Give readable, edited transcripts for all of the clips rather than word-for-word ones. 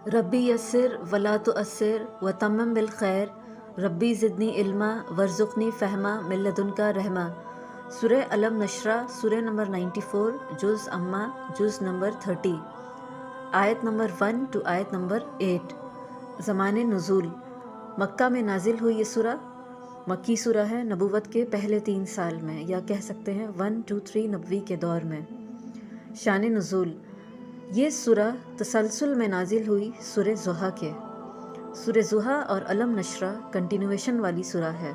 ربی یسر ولا تؤثر وتمم بالخیر ربی زدنی علما ورزقنی فہما من لدنکا رحمہ۔ سورہ علم نشرہ، سورہ نمبر 94، جز اما، جز نمبر 30، آیت نمبر 1 ٹو آیت نمبر 8۔ زمان نزول: مکہ میں نازل ہوئی یہ سورہ مکی سورہ ہے، نبوت کے پہلے 3 سال میں، یا کہہ سکتے ہیں 1 2 3 نبوی کے دور میں۔ شان نزول: یہ سورہ تسلسل میں نازل ہوئی سورہ ضحیٰ کے۔ سورہ ضحیٰ اور علم نشرہ کنٹینویشن والی سورہ ہے۔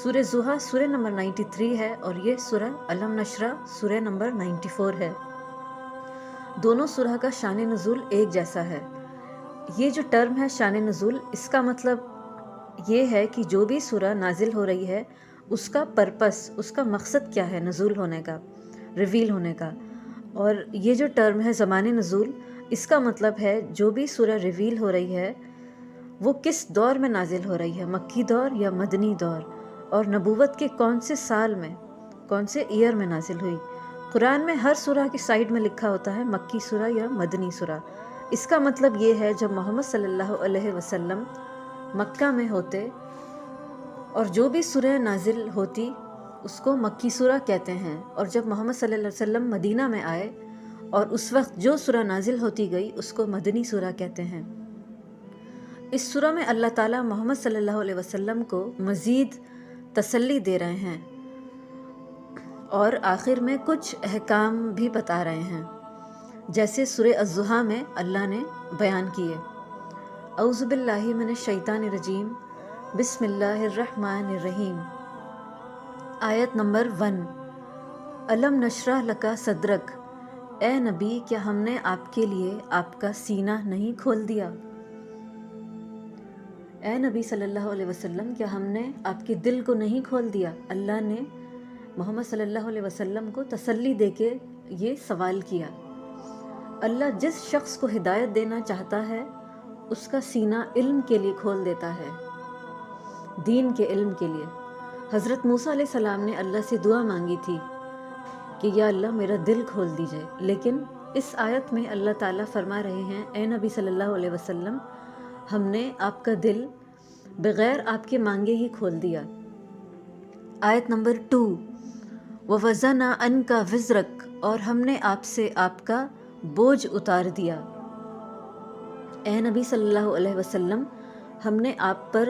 سورہ ضحیٰ سورہ نمبر 93 ہے اور یہ سورہ علم نشرہ سورہ نمبر 94 ہے۔ دونوں سورہ کا شان نزول ایک جیسا ہے۔ یہ جو ٹرم ہے شان نزول، اس کا مطلب یہ ہے کہ جو بھی سورہ نازل ہو رہی ہے اس کا پرپس، اس کا مقصد کیا ہے نزول ہونے کا، ریویل ہونے کا۔ اور یہ جو ٹرم ہے زمان نزول، اس کا مطلب ہے جو بھی سورہ ریویل ہو رہی ہے وہ کس دور میں نازل ہو رہی ہے، مکی دور یا مدنی دور، اور نبوت کے کون سے سال میں، کون سے ایئر میں نازل ہوئی۔ قرآن میں ہر سورہ کی سائیڈ میں لکھا ہوتا ہے مکی سورہ یا مدنی سورہ۔ اس کا مطلب یہ ہے جب محمد صلی اللہ علیہ وسلم مکہ میں ہوتے اور جو بھی سورہ نازل ہوتی اس کو مکی سورہ کہتے ہیں، اور جب محمد صلی اللہ علیہ وسلم مدینہ میں آئے اور اس وقت جو سورہ نازل ہوتی گئی اس کو مدنی سورہ کہتے ہیں۔ اس سورہ میں اللہ تعالیٰ محمد صلی اللہ علیہ وسلم کو مزید تسلی دے رہے ہیں اور آخر میں کچھ احکام بھی بتا رہے ہیں، جیسے سورہ الضحیٰ میں اللہ نے بیان کیے۔ اعوذ باللہ من الشیطان الرجیم، بسم اللہ الرحمن الرحیم۔ آیت نمبر 1۔ الم نشرح لکا صدرک، اے نبی کیا ہم نے آپ کے لیے آپ کا سینہ نہیں کھول دیا؟ اے نبی صلی اللہ علیہ وسلم کیا ہم نے آپ کے دل کو نہیں کھول دیا؟ اللہ نے محمد صلی اللہ علیہ وسلم کو تسلی دے کے یہ سوال کیا۔ اللہ جس شخص کو ہدایت دینا چاہتا ہے اس کا سینہ علم کے لیے کھول دیتا ہے، دین کے علم کے لیے۔ حضرت موسیٰ علیہ السلام نے اللہ سے دعا مانگی تھی کہ یا اللہ میرا دل کھول دیجئے، لیکن اس آیت میں اللہ تعالیٰ فرما رہے ہیں اے نبی صلی اللہ علیہ وسلم ہم نے آپ کا دل بغیر آپ کے مانگے ہی کھول دیا۔ آیت نمبر 2۔ وَوَضَعْنَا عَنْكَ وِزْرَكَ، اور ہم نے آپ سے آپ کا بوجھ اتار دیا۔ اے نبی صلی اللہ علیہ وسلم ہم نے آپ پر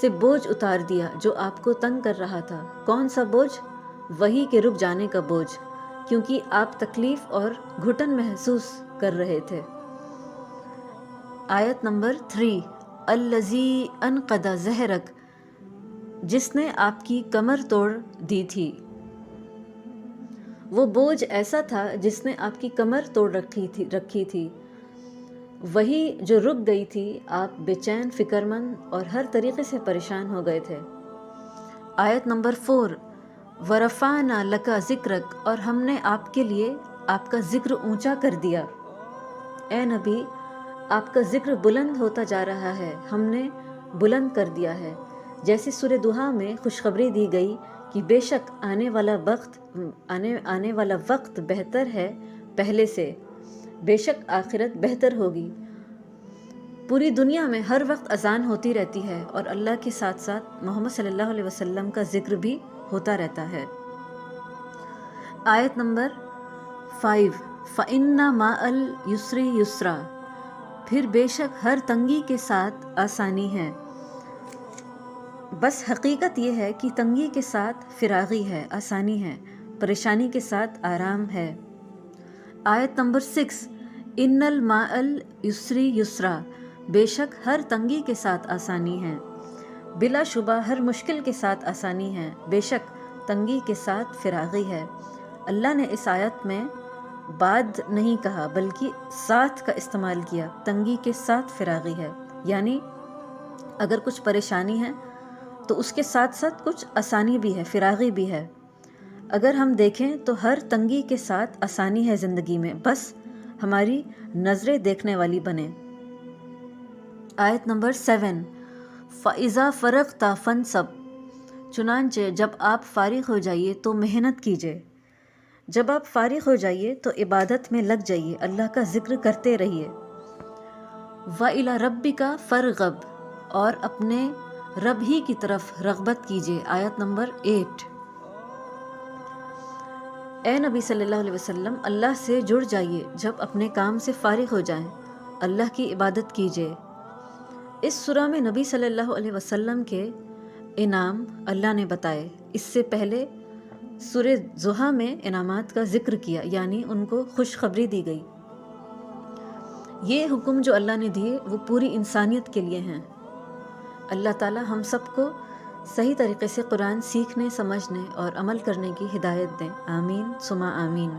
سے بوجھ اتار دیا جو آپ کو تنگ کر رہا تھا۔ کون سا بوجھ؟ وحی کے رک جانے کا بوجھ، کیونکہ آپ تکلیف اور گھٹن محسوس کر رہے تھے۔ آیت نمبر 3۔ الذی انقض ظہرک، جس نے آپ کی کمر توڑ دی تھی۔ وہ بوجھ ایسا تھا جس نے آپ کی کمر توڑ رکھی تھی، وہی جو رک گئی تھی، آپ بے چین، فکر مند اور ہر طریقے سے پریشان ہو گئے تھے۔ آیت نمبر 4۔ وَرَفَعْنَا لَكَ ذِكْرَكَ، اور ہم نے آپ کے لیے آپ کا ذکر اونچا کر دیا۔ اے نبی آپ کا ذکر بلند ہوتا جا رہا ہے، ہم نے بلند کر دیا ہے۔ جیسے سورہ ضحیٰ میں خوشخبری دی گئی کہ بے شک آنے والا وقت بہتر ہے پہلے سے، بے شک آخرت بہتر ہوگی۔ پوری دنیا میں ہر وقت اذان ہوتی رہتی ہے اور اللہ کے ساتھ ساتھ محمد صلی اللہ علیہ وسلم کا ذکر بھی ہوتا رہتا ہے۔ آیت نمبر 5۔ فَإِنَّ مَعَ الْيُسْرِ يُسْرًا، پھر بے شک ہر تنگی کے ساتھ آسانی ہے۔ بس حقیقت یہ ہے کہ تنگی کے ساتھ فراغی ہے، آسانی ہے، پریشانی کے ساتھ آرام ہے۔ آیت نمبر 6۔ ان الماء العسر یسرا، بے شک ہر تنگی کے ساتھ آسانی ہے، بلا شبہ ہر مشکل کے ساتھ آسانی ہے، بے شک تنگی کے ساتھ فراغی ہے۔ اللہ نے اس آیت میں بعد نہیں کہا بلکہ ساتھ کا استعمال کیا، تنگی کے ساتھ فراغی ہے، یعنی اگر کچھ پریشانی ہے تو اس کے ساتھ ساتھ کچھ آسانی بھی ہے، فراغی بھی ہے۔ اگر ہم دیکھیں تو ہر تنگی کے ساتھ آسانی ہے زندگی میں، بس ہماری نظریں دیکھنے والی بنے۔ آیت نمبر 7۔ فَإِذَا فَرَغْتَ فَانْصَبْ، چنانچہ جب آپ فارغ ہو جائیے تو محنت کیجیے۔ جب آپ فارغ ہو جائیے تو عبادت میں لگ جائیے، اللہ کا ذکر کرتے رہیے۔ وَإِلَى رَبِّكَ فَارْغَب، اور اپنے رب ہی کی طرف رغبت کیجیے، آیت نمبر 8۔ اے نبی صلی اللہ علیہ وسلم، اللہ سے جڑ جائیے، جب اپنے کام سے فارغ ہو جائیں اللہ کی عبادت کیجیے۔ اس سورہ میں نبی صلی اللہ علیہ وسلم کے انعام اللہ نے بتائے۔ اس سے پہلے سورہ ضحیٰ میں انعامات کا ذکر کیا، یعنی ان کو خوشخبری دی گئی۔ یہ حکم جو اللہ نے دیے وہ پوری انسانیت کے لیے ہیں۔ اللہ تعالی ہم سب کو صحیح طریقے سے قرآن سیکھنے، سمجھنے اور عمل کرنے کی ہدایت دیں، آمین ثم آمین۔